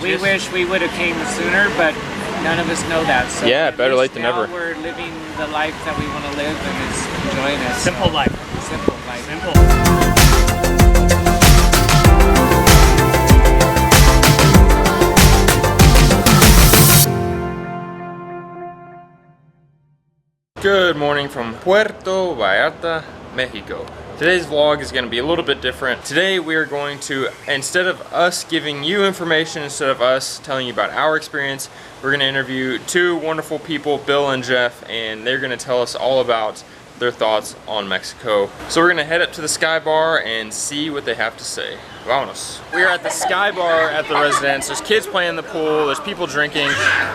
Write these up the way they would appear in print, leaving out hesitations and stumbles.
We wish we would have came sooner, but none of us know that. So yeah, better late than never. We're living the life that we want to live, and it's enjoying it. Simple life. Simple life. Simple. Good morning from Puerto Vallarta, Mexico. Today's vlog is going to be a little bit different. Today we are going to, instead of us giving you information, instead of us telling you about our experience, we're going to interview two wonderful people, Bill and Jeff, and they're going to tell us all about their thoughts on Mexico. So we're going to head up to the Sky Bar and see what they have to say. Vámonos. We are at the Sky Bar at the residence. There's kids playing in the pool, there's people drinking.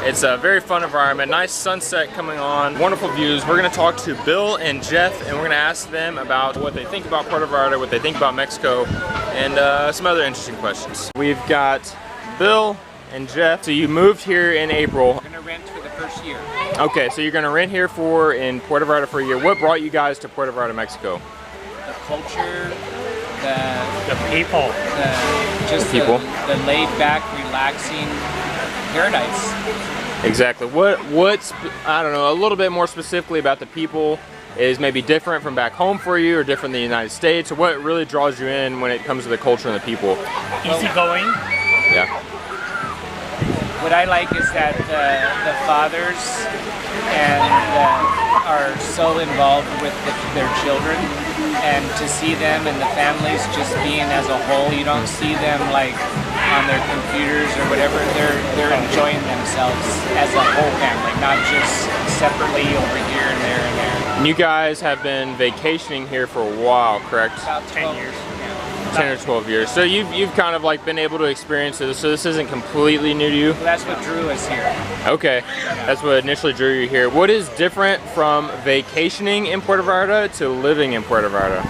It's a very fun environment, nice sunset coming on, wonderful views. We're gonna talk to Bill and Jeff, and we're gonna ask them about what they think about Puerto Vallarta, what they think about Mexico, and some other interesting questions. We've got Bill and Jeff. So you moved here in April. We're gonna rent for the first year. Okay, so you're gonna rent here in Puerto Vallarta for a year. What brought you guys to Puerto Vallarta, Mexico? The culture, the people, the laid back, relaxing paradise. Exactly. What's, I don't know, a little bit more specifically about the people is maybe different from back home for you, or different than the United States, or what really draws you in when it comes to the culture and the people? Easygoing. Yeah. What I like is that the fathers are so involved with their children, and to see them and the families just being as a whole, you don't see them like on their computers or whatever. They're enjoying themselves as a whole family, not just separately over here and there and there. And you guys have been vacationing here for a while, correct? About 10 years. 10 or 12 years. So you've kind of like been able to experience this, so this isn't completely new to you? Well, that's what drew us here. Okay, that's what initially drew you here. What is different from vacationing in Puerto Vallarta to living in Puerto Vallarta?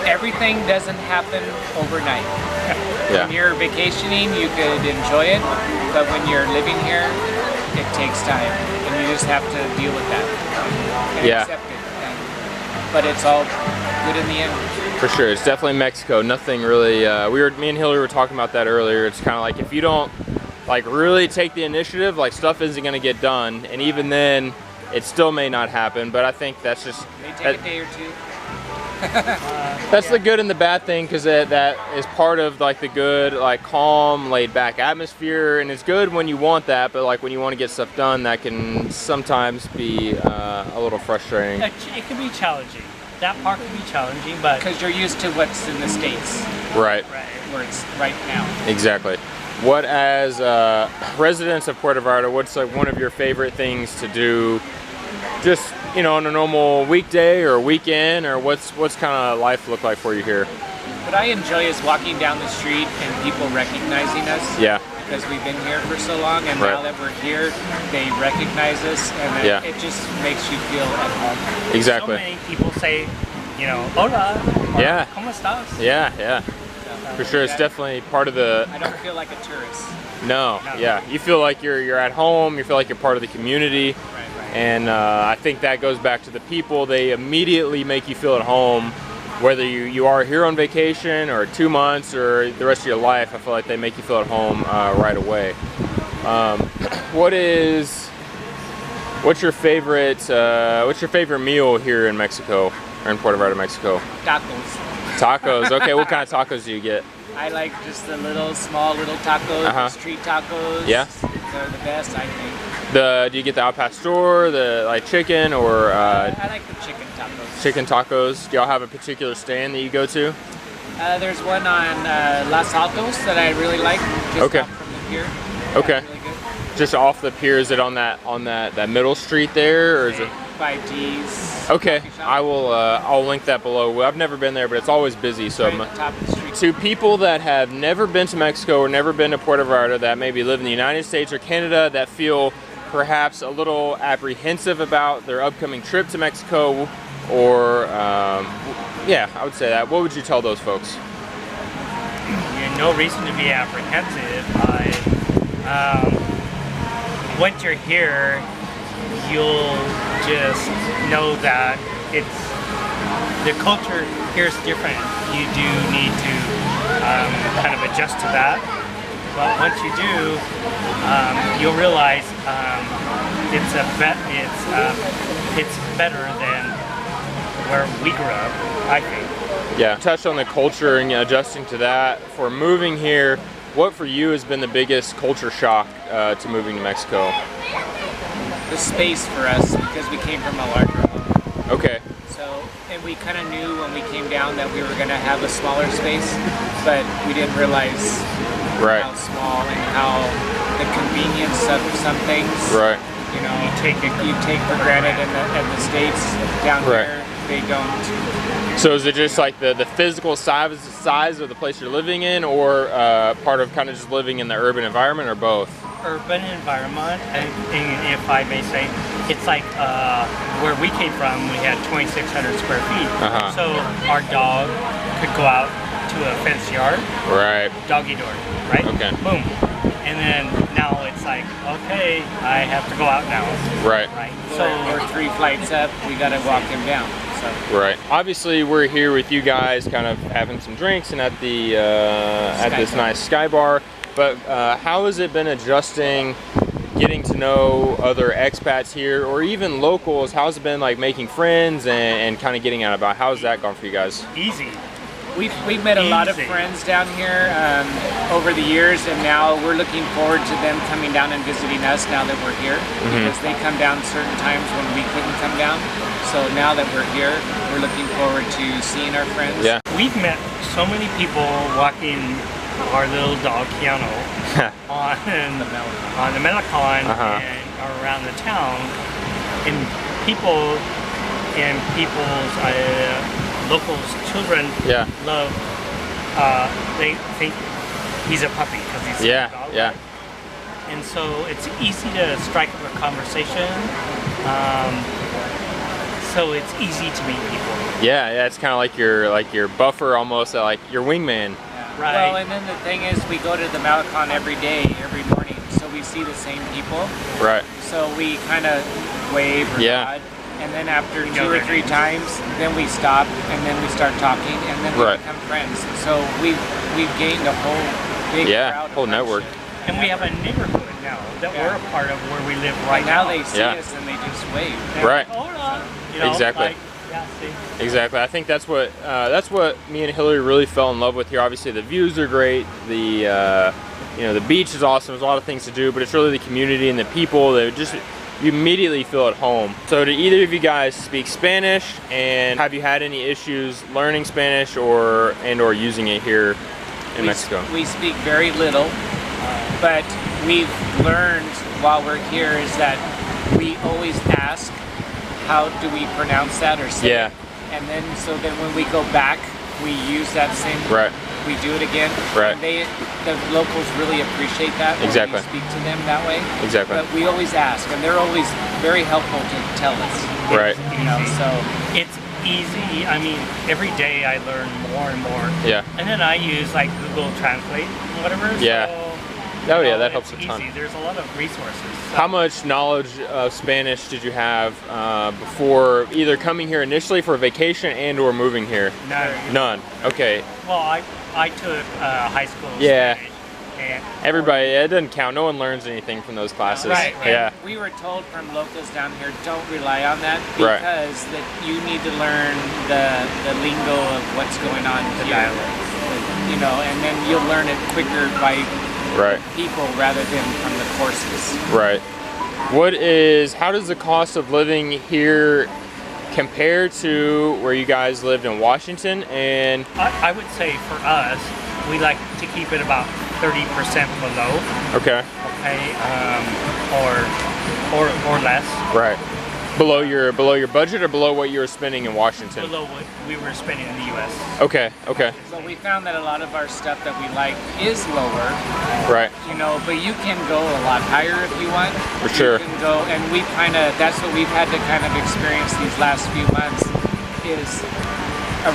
Everything doesn't happen overnight. Yeah. When you're vacationing, you could enjoy it, but when you're living here, it takes time, and you just have to deal with that and accept it. But it's all good in the end. For sure, it's definitely Mexico. Nothing really. Me and Hillary were talking about that earlier. It's kind of like if you don't like really take the initiative, like stuff isn't going to get done, and even then, it still may not happen. But I think that's just. It may take a day or two. That's the good and the bad thing, because that is part of like the good, like calm, laid back atmosphere, and it's good when you want that, but like when you want to get stuff done, that can sometimes be a little frustrating. It can be challenging. That part can be challenging, but because you're used to what's in the States. Right. Where it's right now. Exactly. What, as residents of Puerto Vallarta, what's like one of your favorite things to do, just on a normal weekday or weekend, or what's kind of life look like for you here? What I enjoy is walking down the street and people recognizing us. Yeah. Because we've been here for so long, and now that we're here, they recognize us, and it just makes you feel at home. Exactly. So many people say, hola, yeah, ¿cómo estás? Yeah. For sure, it's definitely part of the. I don't feel like a tourist. No, yeah, you feel like you're at home. You feel like you're part of the community, right. And I think that goes back to the people. They immediately make you feel at home. Whether you are here on vacation or 2 months or the rest of your life, I feel like they make you feel at home right away. What's your favorite meal here in Mexico, or in Puerto Vallarta, Mexico? Tacos. Tacos. Okay, what kind of tacos do you get? I like just the small little tacos, street tacos. Yeah. They're the best, I think. Do you get the al pastor, the chicken, or? I like the chicken tacos. Chicken tacos. Do y'all have a particular stand that you go to? There's one on Los Altos that I really like. Just off from the pier. Okay. Really good. Just off the pier. Is it on that middle street there, or is it? By D's. Okay, I'll link that below. I've never been there, but it's always busy. So right at the top of the street. To people that have never been to Mexico or never been to Puerto Vallarta, that maybe live in the United States or Canada, that feel perhaps a little apprehensive about their upcoming trip to Mexico, or I would say that. What would you tell those folks? No reason to be apprehensive. Once you're here, you'll just know that the culture here is different. You do need to kind of adjust to that. but once you do, you'll realize it's better than where we grew up, I think. Yeah, touch on the culture and adjusting to that. For moving here, what for you has been the biggest culture shock to moving to Mexico? The space for us, because we came from a larger home. Okay. So, and we kind of knew when we came down that we were going to have a smaller space, but we didn't realize how small and how the convenience of some things. Right. You know, you take for granted in the States. Down here, they don't. So is it just like the physical size of the place you're living in, or part of kind of just living in the urban environment, or both? Urban environment, and if I may say, it's like where we came from, we had 2,600 square feet. So our dog could go out to a fenced yard. Right. Doggy door, right? Okay. Boom. And then now it's like, okay, I have to go out now. Right. Right. So we're 3 flights up, we got to walk him down. So. Right. Obviously, we're here with you guys, kind of having some drinks and at the at this nice sky bar. But how has it been adjusting, getting to know other expats here, or even locals? How's it been like making friends and kind of getting out about? How's that gone for you guys? Easy. We've met a lot of friends down here over the years, and now we're looking forward to them coming down and visiting us now that we're here, because they come down certain times when we couldn't come down. So now that we're here, we're looking forward to seeing our friends. Yeah. We've met so many people walking our little dog Keanu on the Melicon and around the town, and people's locals' children love. They think he's a puppy because he's a dog. Yeah. And so it's easy to strike up a conversation. So it's easy to meet people. Yeah, it's kind of like your buffer, almost like your wingman. Right. Well, and then the thing is, we go to the Malecon every day, every morning, so we see the same people. Right. So we kind of wave or nod, and then after 2 or 3 times, then we stop, and then we start talking, and then we become friends. So we've gained a whole big crowd, whole network. And we have a neighborhood now that we're a part of where we live right now. now. They see us and they just wave. Right. You know, exactly. Like, see. Exactly. I think that's what me and Hillary really fell in love with here. Obviously, the views are great. The the beach is awesome. There's a lot of things to do, but it's really the community and the people that just you immediately feel at home. So, do either of you guys speak Spanish? And have you had any issues learning Spanish or using it here in Mexico? We speak very little, but we've learned while we're here is that we always ask, how do we pronounce that or say it? And then so then when we go back, we use that same, we do it again. Right. And the locals really appreciate that when we speak to them that way. Exactly. But we always ask, and they're always very helpful to tell us. Right. You know, so it's easy. I mean, every day I learn more and more. Yeah. And then I use like Google Translate and whatever. Yeah. So, oh yeah, that helps a ton. Easy. There's a lot of resources. So. How much knowledge of Spanish did you have before either coming here initially for a vacation and/or moving here? None. None. Okay. Well, I took high school Spanish. And everybody, it doesn't count. No one learns anything from those classes. Right. Yeah. We were told from locals down here, don't rely on that because that you need to learn the lingo of what's going on the here. dialect. You know, and then you'll learn it quicker by people rather than from the courses. Right. How does the cost of living here compare to where you guys lived in Washington? And I would say for us, we like to keep it about 30% below. Okay. Okay. Or less. Right. Below your budget or below what you were spending in Washington? Below what we were spending in the U.S. Okay. Okay. So we found that a lot of our stuff that we like is lower. Right. You know, but you can go a lot higher if you want. For sure. You can go, and that's what we've had to kind of experience these last few months is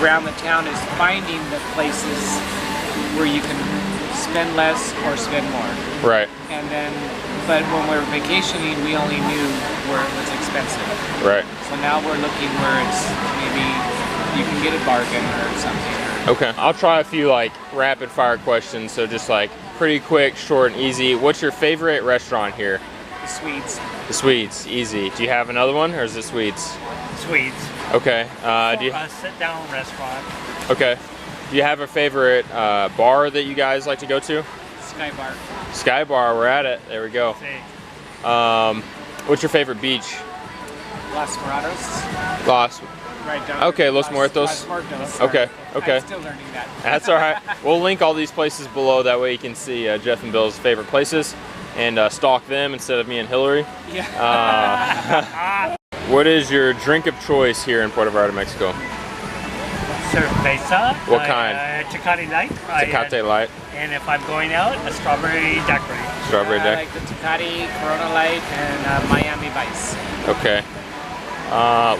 around the town is finding the places where you can spend less or spend more. Right. And then, but when we're vacationing, we only knew where it was expensive. Right. So now we're looking where it's maybe you can get a bargain or something. Okay. I'll try a few like rapid fire questions. So just like pretty quick, short, and easy. What's your favorite restaurant here? The Swedes. The Swedes, easy. Do you have another one, or is it Swedes? Swedes. Okay. Do you a sit-down restaurant? Okay. Do you have a favorite bar that you guys like to go to? Sky Bar. Sky Bar, we're at it. There we go. What's your favorite beach? Los Morados. Los. Right down. Okay, Los Muertos. Los Muertos. Okay, okay. I'm still learning that. That's all right. We'll link all these places below. That way you can see Jeff and Bill's favorite places and stalk them instead of me and Hillary. Yeah. What is your drink of choice here in Puerto Vallarta, Mexico? Cerveza. What kind? Tecate Light. Tecate Light. And if I'm going out, a strawberry daiquiri. Strawberry I like the Tecate, Corona Light, and Miami Vice. Okay.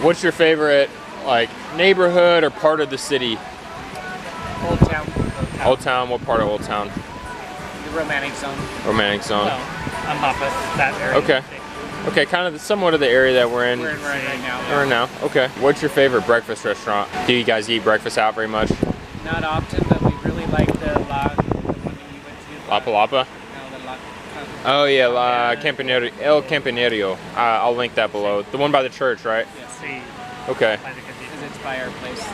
What's your favorite, like, neighborhood or part of the city? Old Town. Old Town. What part of Old Town? The Romantic Zone. Romantic Zone. No, I'm Papas, that area. Okay. Okay, kind of somewhat of the area that we're in. We're in right now. Yeah. Right now. Okay. What's your favorite breakfast restaurant? Do you guys eat breakfast out very much? Not often, but we really like the one that you went to. La Palapa? No, the La. Oh yeah, La Campanario, El Campanario. I'll link that below. The one by the church, right? Yes. Okay. Because it's by our place.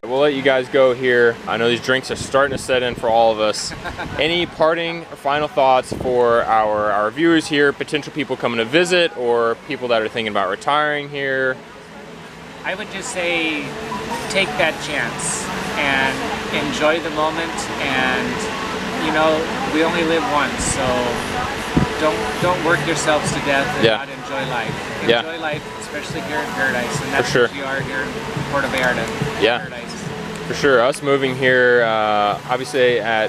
We'll let you guys go here. I know these drinks are starting to set in for all of us. Any parting or final thoughts for our viewers here, potential people coming to visit, or people that are thinking about retiring here? I would just say take that chance and enjoy the moment, and you know, we only live once, so don't work yourselves to death and not enjoy life. Enjoy life, especially here in Paradise, and that's what you are here in Puerto Vallarta. Paradise. For sure. Us moving here, obviously I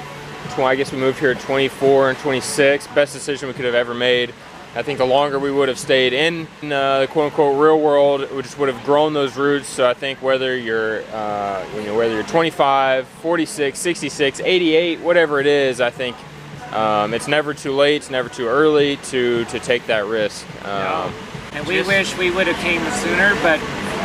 guess we moved here at 24 and 26. Best decision we could have ever made. I think the longer we would have stayed in the quote-unquote real world, we just would have grown those roots. So I think whether you're, whether you're 25, 46, 66, 88, whatever it is, I think it's never too late, it's never too early to take that risk. And we wish we would have came sooner, but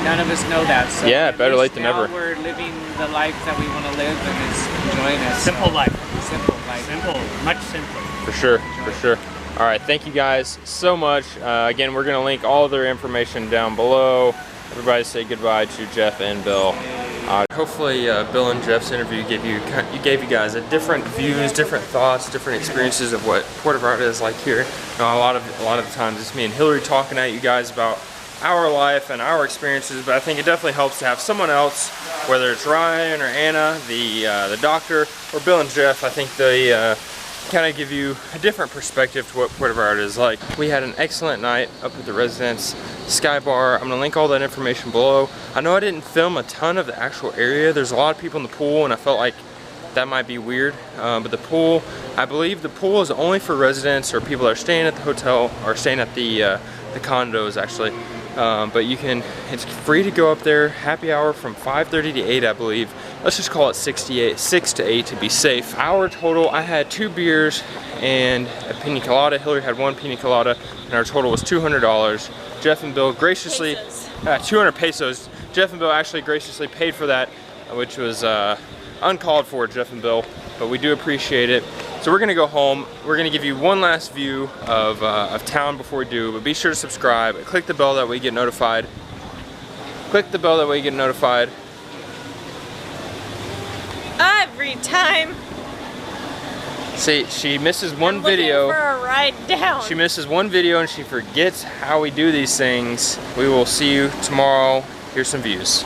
none of us know that. So yeah, better late than never. We're living the life that we want to live, and it's enjoying it. Simple life. Simple life. Simple. Much simpler. For sure. For sure. All right, thank you guys so much. Again, we're going to link all their information down below. Everybody say goodbye to Jeff and Bill. Hopefully Bill and Jeff's interview gave you guys a different views, different thoughts, different experiences of what Puerto Vallarta is like here. You know, a lot of the times it's me and Hillary talking at you guys about our life and our experiences, but I think it definitely helps to have someone else, whether it's Ryan or Anna, the doctor, or Bill and Jeff. I think they kind of give you a different perspective to what Puerto Vallarta is like. We had an excellent night up at the residence Sky Bar. I'm gonna link all that information below. I know I didn't film a ton of the actual area. There's a lot of people in the pool, and I felt like that might be weird. But the pool, I believe the pool is only for residents or people that are staying at the hotel or staying at the condos actually. But it's free to go up there. Happy hour from 5:30 to 8, I believe. Let's just call it 6 to 8 to be safe. Our total, I had 2 beers and a pina colada. Hillary had 1 pina colada, and our total was $200. Jeff and Bill graciously, 200 pesos. Jeff and Bill actually graciously paid for that, which was uncalled for, Jeff and Bill, but we do appreciate it. So we're gonna go home. We're gonna give you one last view of town before we do, but be sure to subscribe. Click the bell that way you get notified. Click the bell that way you get notified. Every time. See, she misses one video. For a ride down. She misses one video and she forgets how we do these things. We will see you tomorrow. Here's some views.